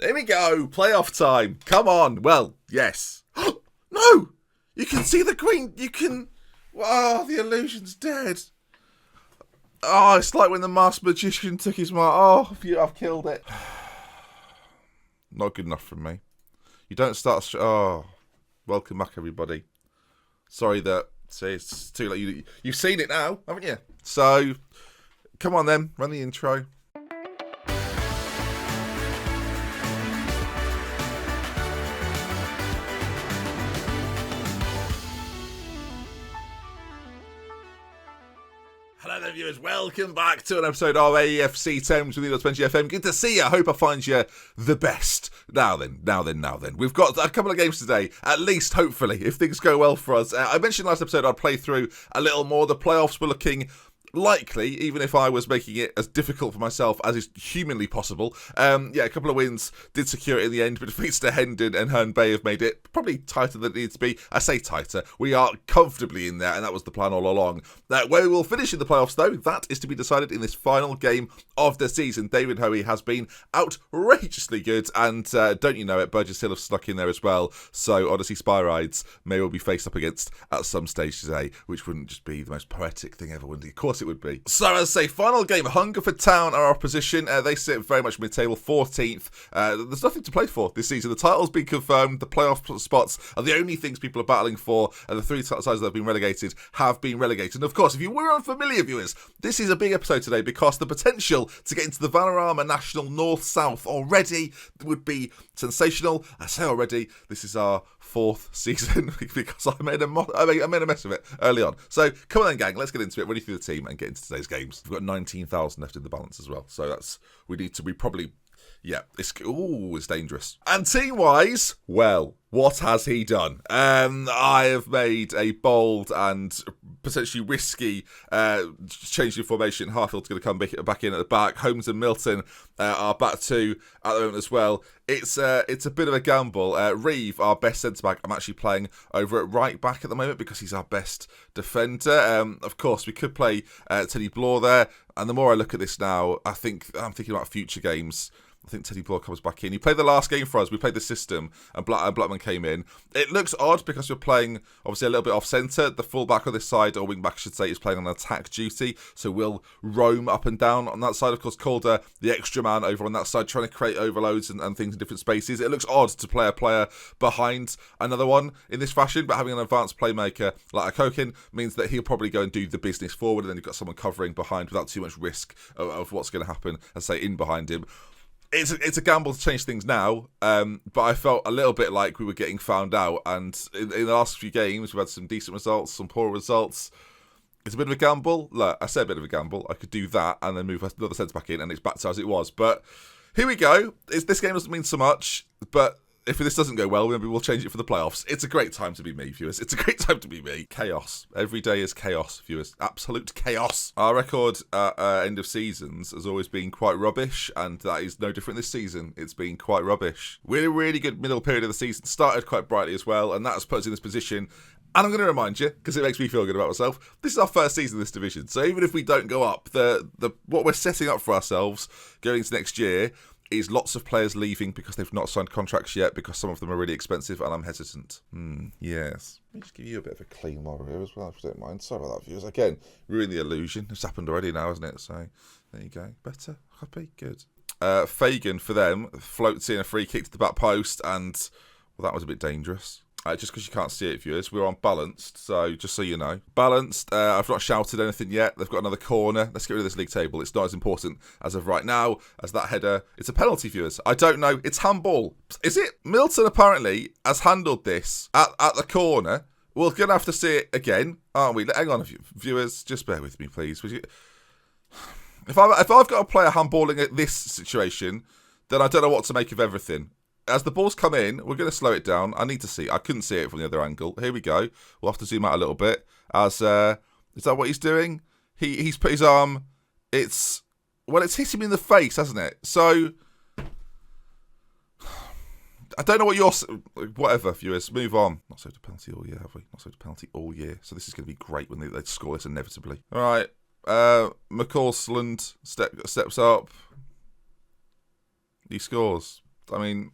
Here we go. Playoff time. Come on. Well, yes. No! You can see the green. You can... Oh, the illusion's dead. Oh, it's like when the masked magician took his mark. Oh, I've killed it. Not good enough for me. You don't start... Oh, welcome back, everybody. Sorry that... See, it's too late. You've seen it now, haven't you? So, come on then. Run the intro. Hello there, viewers. Welcome back to an episode of AFC Thames with DoctorBenjyFM. Good to see you. I hope I find you the best. Now then. We've got a couple of games today, at least, hopefully, if things go well for us. I mentioned last episode I'd play through a little more. The playoffs were looking likely, even if I was making it as difficult for myself as is humanly possible. A couple of wins did secure it in the end, but defeats to Hendon and HANDBALL have made it probably tighter than it needs to be. I say tighter. We are comfortably in there, and that was the plan all along. Where we will finish in the playoffs, though, that is to be decided in this final game of the season. David Hoey has been outrageously good, and don't you know it, Burgess Hill have snuck in there as well. So Odyssey Spy Rides may well be faced up against at some stage today, which wouldn't just be the most poetic thing ever, wouldn't it? Of course it would be. So as I say, final game, Hungerford Town are our opposition. They sit very much mid-table, 14th. There's nothing to play for this season. The title's been confirmed. The playoff spots are the only things people are battling for, and the three sides that have been relegated have been relegated. And of course, if you were unfamiliar, viewers, this is a big episode today because the potential to get into the Vanarama National North-South already would be sensational. I say already, this is our fourth season because I made a mess of it early on. So come on then, gang, let's get into it. Run you through the team and get into today's games. We've got 19,000 left in the balance as well, so it's dangerous. And team-wise, well, what has he done? I have made a bold and potentially risky change in formation. Harfield's going to come back in at the back. Holmes and Milton are back two at the moment as well. It's a bit of a gamble. Reeve, our best centre-back, I'm actually playing over at right back at the moment because he's our best defender. Of course, we could play Teddy Bloor there. And the more I look at this now, I'm thinking about future games. I think Teddy Bloor comes back in. He played the last game for us. We played the system, and Blackman came in. It looks odd because we're playing, obviously, a little bit off-centre. The full-back on this side, or wing-back, I should say, is playing on attack duty, so we'll roam up and down on that side. Of course, Calder, the extra man over on that side, trying to create overloads and things in different spaces. It looks odd to play a player behind another one in this fashion, but having an advanced playmaker like Akokin means that he'll probably go and do the business forward, and then you've got someone covering behind without too much risk of what's going to happen, and say, in behind him. It's a gamble to change things now, but I felt a little bit like we were getting found out. And in the last few games, we've had some decent results, some poor results. It's a bit of a gamble. Look, I said a bit of a gamble. I could do that and then move another centre back in, and it's back to as it was. But here we go. This game doesn't mean so much, but if this doesn't go well, maybe we'll change it for the playoffs. It's a great time to be me, viewers. It's a great time to be me. Chaos. Every day is chaos, viewers. Absolute chaos. Our record at end of seasons has always been quite rubbish, and that is no different this season. It's been quite rubbish. We're in a really good middle period of the season. Started quite brightly as well, and that's put us in this position. And I'm going to remind you, because it makes me feel good about myself, this is our first season in this division. So even if we don't go up, what we're setting up for ourselves going into next year is lots of players leaving because they've not signed contracts yet, because some of them are really expensive, and I'm hesitant. Yes. Let me just give you a bit of a clean model here as well, if you don't mind. Sorry about that, viewers. Again, ruin the illusion. It's happened already now, hasn't it? So, there you go. Better? Happy? Good. Fagan, for them, floats in a free kick to the back post, and, well, that was a bit dangerous. Just because you can't see it, viewers, we're on balanced, so just so you know. Balanced, I've not shouted anything yet. They've got another corner. Let's get rid of this league table. It's not as important as of right now as that header. It's a penalty, viewers. I don't know. It's handball. Is it? Milton apparently has handled this at the corner. We're going to have to see it again, aren't we? Hang on, viewers. Just bear with me, please. If I've got a player handballing at this situation, then I don't know what to make of everything. As the balls come in, we're going to slow it down. I need to see. I couldn't see it from the other angle. Here we go. We'll have to zoom out a little bit. Is that what he's doing? He's put his arm. It's hit him in the face, hasn't it? So I don't know what your... Whatever, viewers. Move on. Not so to penalty all year, have we? Not so to penalty all year. So this is going to be great when they score this inevitably. All right. McCausland steps up. He scores. I mean,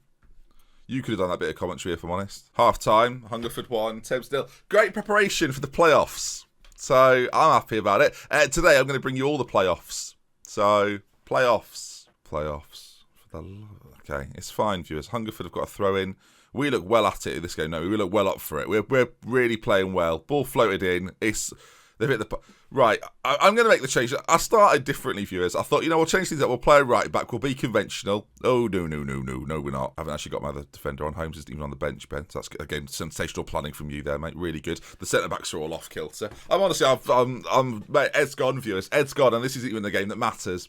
you could have done that bit of commentary, if I'm honest. Half time, Hungerford 1, Thames 0. Great preparation for the playoffs. So I'm happy about it. Today I'm going to bring you all the playoffs. So playoffs. Okay, it's fine, viewers. Hungerford have got a throw in. We look well at it in this game. No, we look well up for it. We're really playing well. Ball floated in. They've hit the... Right, I'm going to make the change. I started differently, viewers. I thought, we'll change things up. We'll play right back. We'll be conventional. Oh, no, we're not. I haven't actually got my other defender on. Holmes isn't even on the bench, Ben. So that's, again, sensational planning from you there, mate. Really good. The centre-backs are all off kilter. Mate, Ed's gone, viewers. Ed's gone, and this isn't even the game that matters.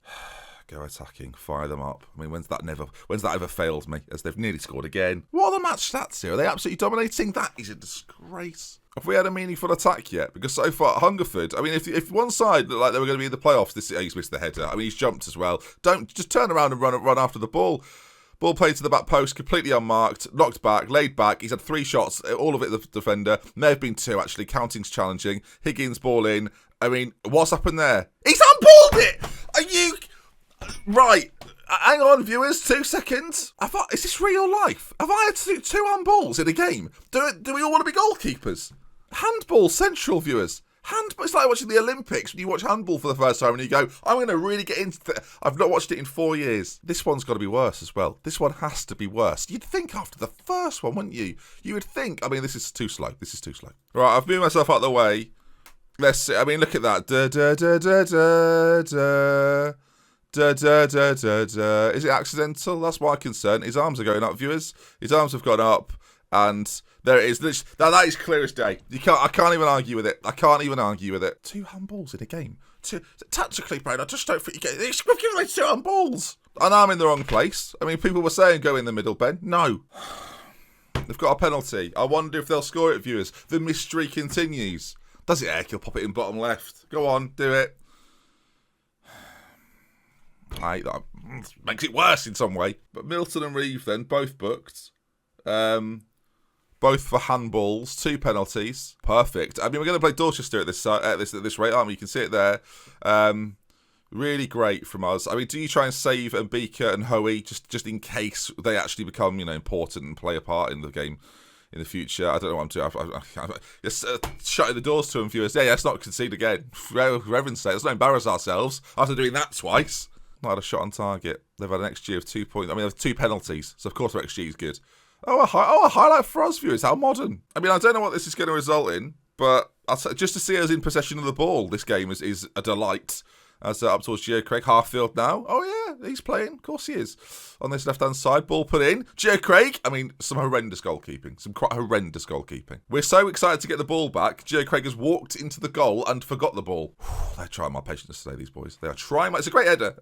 Go attacking, fire them up. I mean, when's that ever failed me? As they've nearly scored again. What are the match stats here? Are they absolutely dominating? That is a disgrace. Have we had a meaningful attack yet? Because so far, Hungerford, I mean, if one side looked like they were going to be in the playoffs, he's missed the header. I mean, he's jumped as well. Don't just turn around and run after the ball. Ball played to the back post, completely unmarked, knocked back, laid back. He's had 3 shots, all of it the defender. May have been 2, actually. Counting's challenging. Higgins ball in. I mean, what's happened there? He's unballed it! Are you... Right, hang on, viewers, 2 seconds. Is this real life? Have I had two handballs in a game? Do we all want to be goalkeepers? Handball central, viewers. It's like watching the Olympics when you watch handball for the first time and you go, I'm going to really get into it. I've not watched it in 4 years. This one's got to be worse as well. This one has to be worse. You'd think after the first one, wouldn't you? You would think, I mean, this is too slow. Right, I've moved myself out of the way. Let's see. I mean, look at that. Is it accidental? That's my concern. His arms are going up, viewers. His arms have gone up, and there it is. That is clear as day. I can't even argue with it. 2 handballs in a game. Tactically, Brad, I just don't think you get. We've given away 2 handballs, and I'm in the wrong place. I mean, people were saying go in the middle, Ben. No. They've got a penalty. I wonder if they'll score it, viewers. The mystery continues. Does it, Eric? He'll pop it in bottom left. Go on, do it. That makes it worse in some way. But Milton and Reeve then, both booked. Both for handballs, 2 penalties. Perfect. I mean, we're going to play Dorchester at this rate, aren't we? You can see it there. Really great from us. I mean, do you try and save Mbika and Hoey just in case they actually become, important and play a part in the game in the future? I don't know what I'm doing. I'm just shutting the doors to them, viewers. Yeah, let's not concede again. For heaven's sake, let's not embarrass ourselves after doing that twice. Not had a shot on target. They've had an XG of 2 points. I mean, there's 2 penalties, so of course their XG is good. A highlight for us, viewers. How modern. I mean, I don't know what this is going to result in, but just to see us in possession of the ball, this game is a delight. As up towards Gio Craig, Harfield now. Oh yeah, he's playing. Of course he is. On this left-hand side, ball put in. Gio Craig, I mean, some horrendous goalkeeping. Some quite horrendous goalkeeping. We're so excited to get the ball back. Gio Craig has walked into the goal and forgot the ball. They're trying my patience today, these boys. They are trying my... It's a great header.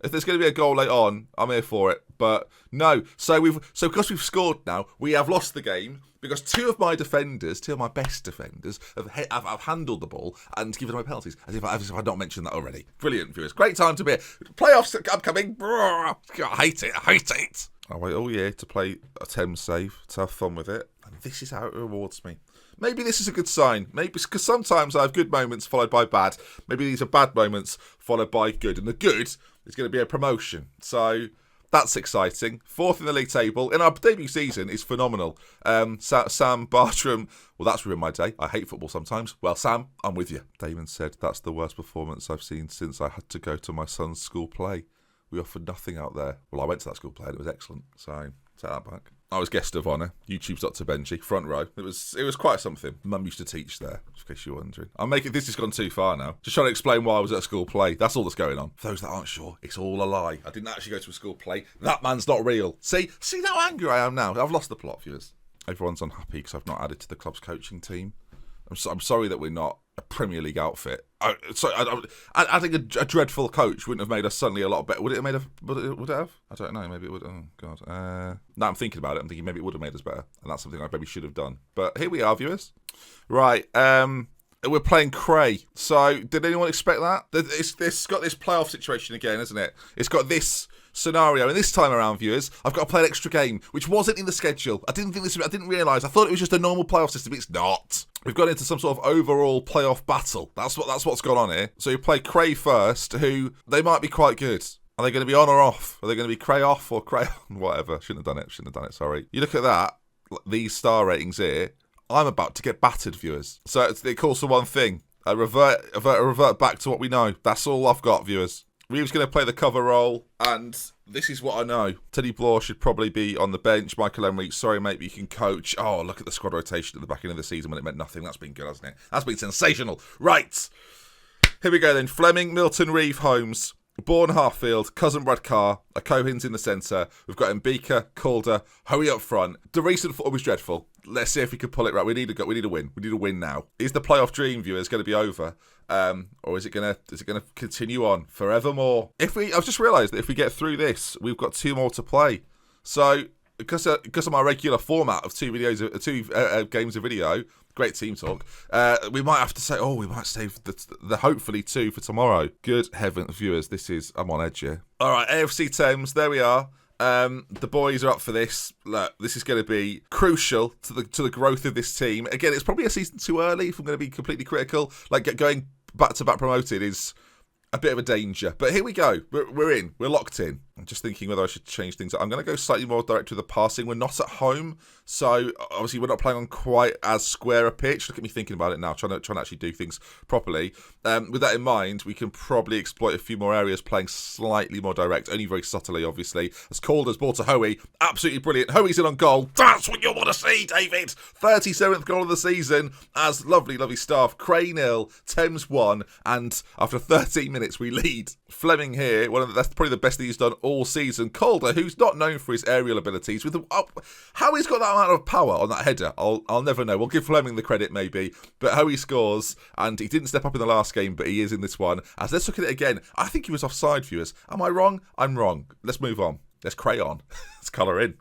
If there's going to be a goal later on, I'm here for it. But no. So because we've scored now, we have lost the game because 2 of my best defenders, have handled the ball and given away penalties. As if I'd not mentioned that already. Brilliant, viewers. Great time to be here. Playoffs upcoming. I hate it. I wait all year to play a Thames save, to have fun with it. And this is how it rewards me. Maybe this is a good sign. Maybe because sometimes I have good moments followed by bad. Maybe these are bad moments followed by good. And the good is going to be a promotion. So that's exciting. 4th in the league table. In our debut season is phenomenal. Sam Bartram. Well, that's ruined my day. I hate football sometimes. Well, Sam, I'm with you. Damon said, that's the worst performance I've seen since I had to go to my son's school play. We offered nothing out there. Well, I went to that school play and it was excellent. So take that back. I was guest of honour. YouTube's Dr. Benji, front row. It was quite something. Mum used to teach there, in case you're wondering. This has gone too far now. Just trying to explain why I was at a school play. That's all that's going on. For those that aren't sure, it's all a lie. I didn't actually go to a school play. That man's not real. See how angry I am now. I've lost the plot, viewers. Everyone's unhappy because I've not added to the club's coaching team. I'm sorry that we're not a Premier League outfit. Adding a dreadful coach wouldn't have made us suddenly a lot better. Would it have? I don't know. Maybe it would. Oh, God. Now I'm thinking about it. I'm thinking maybe it would have made us better. And that's something I maybe should have done. But here we are, viewers. Right. We're playing Cray. So, did anyone expect that? It's got this playoff situation again, isn't it? It's got this scenario, and this time around, viewers, I've got to play an extra game, which wasn't in the schedule. I didn't realise. I thought it was just a normal playoff system. It's not. We've got into some sort of overall playoff battle. That's what's gone on here. So you play Cray first, who they might be quite good. Are they going to be on or off? Are they going to be cray off or cray on? Whatever. Shouldn't have done it, sorry. You look at that, these star ratings here, I'm about to get battered, viewers. So it calls for one thing. Revert back to what we know. That's all I've got, viewers. Reeves going to play the cover role, and this is what I know. Teddy Bloor should probably be on the bench. Michael Emery, sorry, mate, but you can coach. Oh, look at the squad rotation at the back end of the season when it meant nothing. That's been good, hasn't it? That's been sensational. Right. Here we go then. Fleming, Milton, Reeve, Holmes, Bourne, Harfield, Cousin Brad Carr, Cohen's in the centre. We've got Mbika, Calder, Hoey up front. The recent form was dreadful. Let's see if we can pull it right. We need a win. We need a win now. Is the playoff dream, viewers, going to be over, or is it going to continue on forevermore? I've just realised that if we get through this, we've got 2 more to play. So because of my regular format of 2 games of video, great team talk. We might have to say, we might save the hopefully 2 for tomorrow. Good heavens, viewers, I'm on edge here. All right, AFC Thames, there we are. The boys are up for this. Look, this is going to be crucial to the growth of this team. Again, it's probably a season too early if I'm going to be completely critical. Like going back-to-back promoted is a bit of a danger. But here we go. We're in. We're locked in. I'm just thinking whether I should change things up. I'm going to go slightly more direct with the passing. We're not at home, so obviously we're not playing on quite as square a pitch. Look at me thinking about it now, trying to actually do things properly. With that in mind, we can probably exploit a few more areas playing slightly more direct, only very subtly, obviously. As Calder's ball to Hoey. Absolutely brilliant. Hoey's in on goal. That's what you want to see, David. 37th goal of the season as lovely, lovely staff. Cray 0, Thames 1, and after 13 minutes we lead. Fleming here, that's probably the best that he's done all season. Calder, who's not known for his aerial abilities, how he's got that amount of power on that header, I'll never know. We'll give Fleming the credit maybe, but how he scores, and he didn't step up in the last game, but he is in this one. As let's look at it again, I think he was offside, viewers. Am I wrong? I'm wrong. Let's move on. Let's crayon. Let's colour in.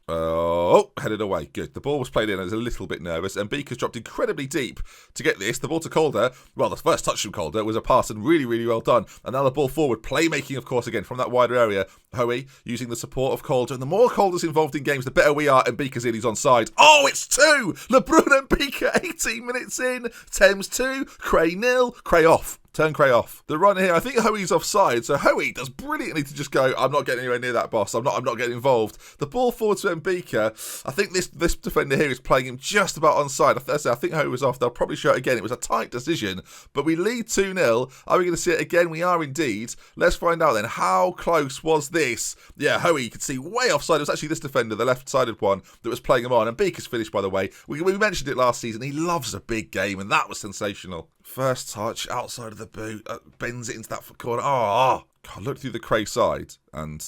Headed away. Good. The ball was played in. I was a little bit nervous. And Beaker's dropped incredibly deep to get this. The ball to Calder. Well, the first touch from Calder was a pass and really, really well done. And now the ball forward. Playmaking, of course, again, from that wider area. Hoey using the support of Calder. And the more Calder's involved in games, the better we are. And Beaker's in. He's onside. Oh, it's 2! LeBrun and Beaker, 18 minutes in. Thames 2. Cray 0. Cray off. Turn Cray off. The run here, I think Hoey's offside, so Hoey does brilliantly to just go, I'm not getting anywhere near that, boss. I'm not getting involved. The ball forward to Mbika. I think this defender here is playing him just about onside. I think Hoey was off. They'll probably show it again. It was a tight decision, but we lead 2-0. Are we going to see it again? We are indeed. Let's find out then. How close was this? Yeah, Hoey, you can see way offside. It was actually this defender, the left-sided one, that was playing him on. And Beaker's finished, by the way. We mentioned it last season. He loves a big game, and that was sensational. First touch, outside of the boot, bends it into that corner. God, look through the Cray side, and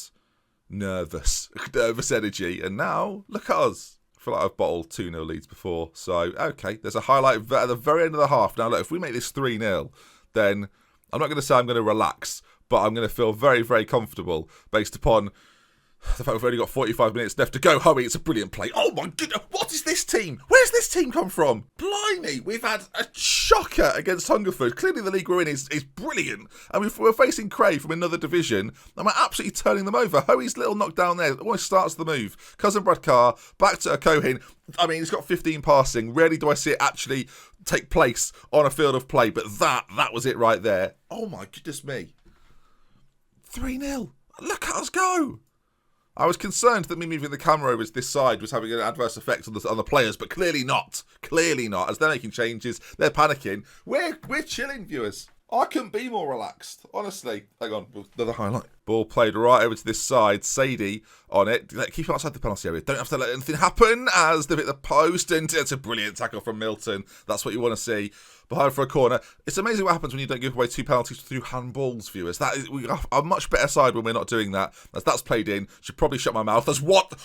nervous energy. And now, look at us. I feel like I've bottled 2-0 leads before. So, okay, there's a highlight at the very end of the half. Now, look, if we make this 3-0, then I'm not going to say I'm going to relax, but I'm going to feel very, very comfortable based upon the fact we've only got 45 minutes left to go. Hoey, it's a brilliant play. Oh my goodness, what is this team? Where's this team come from? Blimey, we've had a shocker against Hungerford. Clearly the league we're in is brilliant. And we're facing Cray from another division, and we're absolutely turning them over. Hoey's little knockdown there almost starts the move. Cousin Brad Carr, back to Cohen. I mean, he's got 15 passing. Rarely do I see it actually take place on a field of play, but that was it right there. Oh my goodness me. 3-0. Look at us go. I was concerned that me moving the camera over to this side was having an adverse effect on the players, but clearly not. Clearly not. As they're making changes, they're panicking. We're chilling, viewers. I couldn't be more relaxed, honestly. Hang on, another highlight. Ball played right over to this side. Sadie on it. Keep it outside the penalty area. Don't have to let anything happen as they hit the post. And it's a brilliant tackle from Milton. That's what you want to see. Behind for a corner. It's amazing what happens when you don't give away 2 penalties through handballs, viewers. We are a much better side when we're not doing that. As that's played in. Should probably shut my mouth. That's what...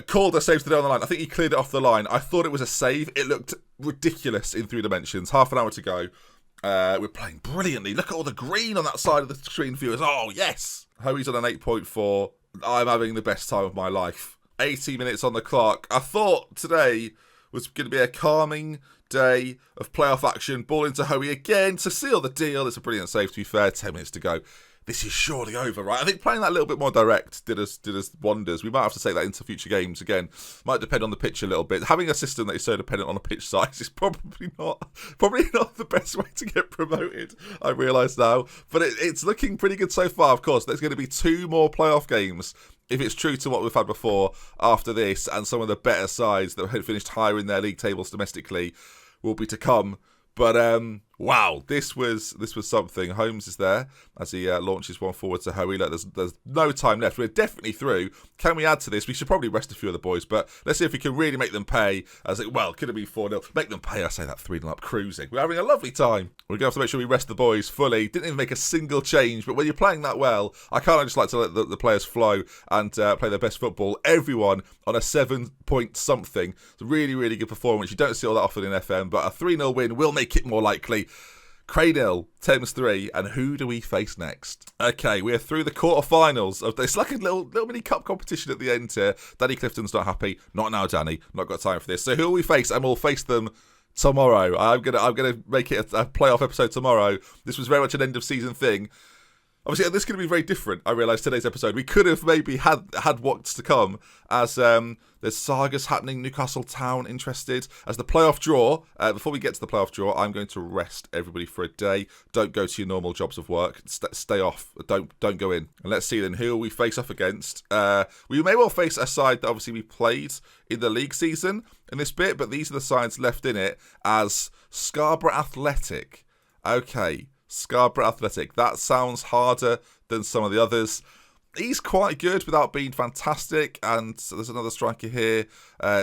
Calder saves the day on the line. I think he cleared it off the line. I thought it was a save. It looked ridiculous in 3 dimensions. Half an hour to go. We're playing brilliantly. Look at all the green on that side of the screen, viewers. Oh, yes. Hoey's on an 8.4. I'm having the best time of my life. 80 minutes on the clock. I thought today was going to be a calming day of playoff action. Ball into Hoey again to seal the deal. It's a brilliant save, to be fair. 10 minutes to go. this is surely over, right? I think playing that a little bit more direct did us wonders. We might have to take that into future games again. Might depend on the pitch a little bit. Having a system that is so dependent on a pitch size is probably not the best way to get promoted, I realise now. But it's looking pretty good so far, of course. There's going to be 2 more playoff games, if it's true to what we've had before, after this, and some of the better sides that had finished higher in their league tables domestically will be to come. But wow, this was something. Holmes is there as he launches one forward to Hoey. Look, there's no time left. We're definitely through. Can we add to this? We should probably rest a few of the boys, but let's see if we can really make them pay. Could have been 4-0. Make them pay. I say that 3-0 up, cruising. We're having a lovely time. We're going to have to make sure we rest the boys fully. Didn't even make a single change, but when you're playing that well, I can't just like to let the players flow and play their best football. Everyone on a 7-point something. It's a really, really good performance. You don't see all that often in FM, but a 3-0 win will make it more likely. Cray 0, Thames 3, and who do we face next? Okay, we're through the quarterfinals of this. Like a little mini cup competition at the end here. Danny Clifton's not happy. Not now, Danny. Not got time for this. So who will we face? And we'll face them tomorrow. I'm gonna make it a playoff episode tomorrow. This was very much an end of season thing. Obviously, this is going to be very different, I realise, today's episode. We could have maybe had what's to come, as there's sagas happening, Newcastle Town interested. As the playoff draw, before we get to the playoff draw, I'm going to rest everybody for a day. Don't go to your normal jobs of work. Stay off. Don't go in. And let's see then, who will we face off against? We may well face a side that obviously we played in the league season in this bit, but these are the sides left in it as Scarborough Athletic. Okay. Scarborough Athletic. That sounds harder than some of the others. He's quite good without being fantastic. And there's another striker here,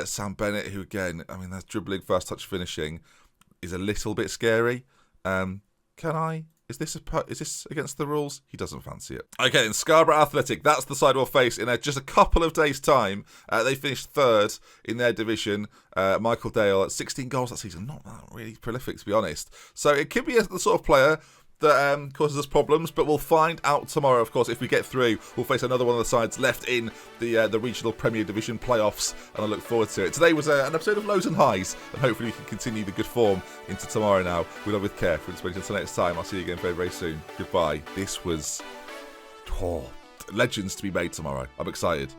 Sam Bennett, who again, I mean, that's dribbling, first touch finishing is a little bit scary. Is this against the rules? He doesn't fancy it. Okay, then Scarborough Athletic, that's the side we'll face in just a couple of days' time. They finished 3rd in their division. Michael Dale at 16 goals that season. Not that really prolific, to be honest. So it could be the sort of player that causes us problems, but we'll find out tomorrow, of course. If we get through, we'll face another one of the sides left in the Regional Premier Division playoffs, and I look forward to it. Today was an episode of lows and highs, and hopefully we can continue the good form into tomorrow now. We love with care. For until next time, I'll see you again very, very soon. Goodbye. This was legends to be made tomorrow. I'm excited.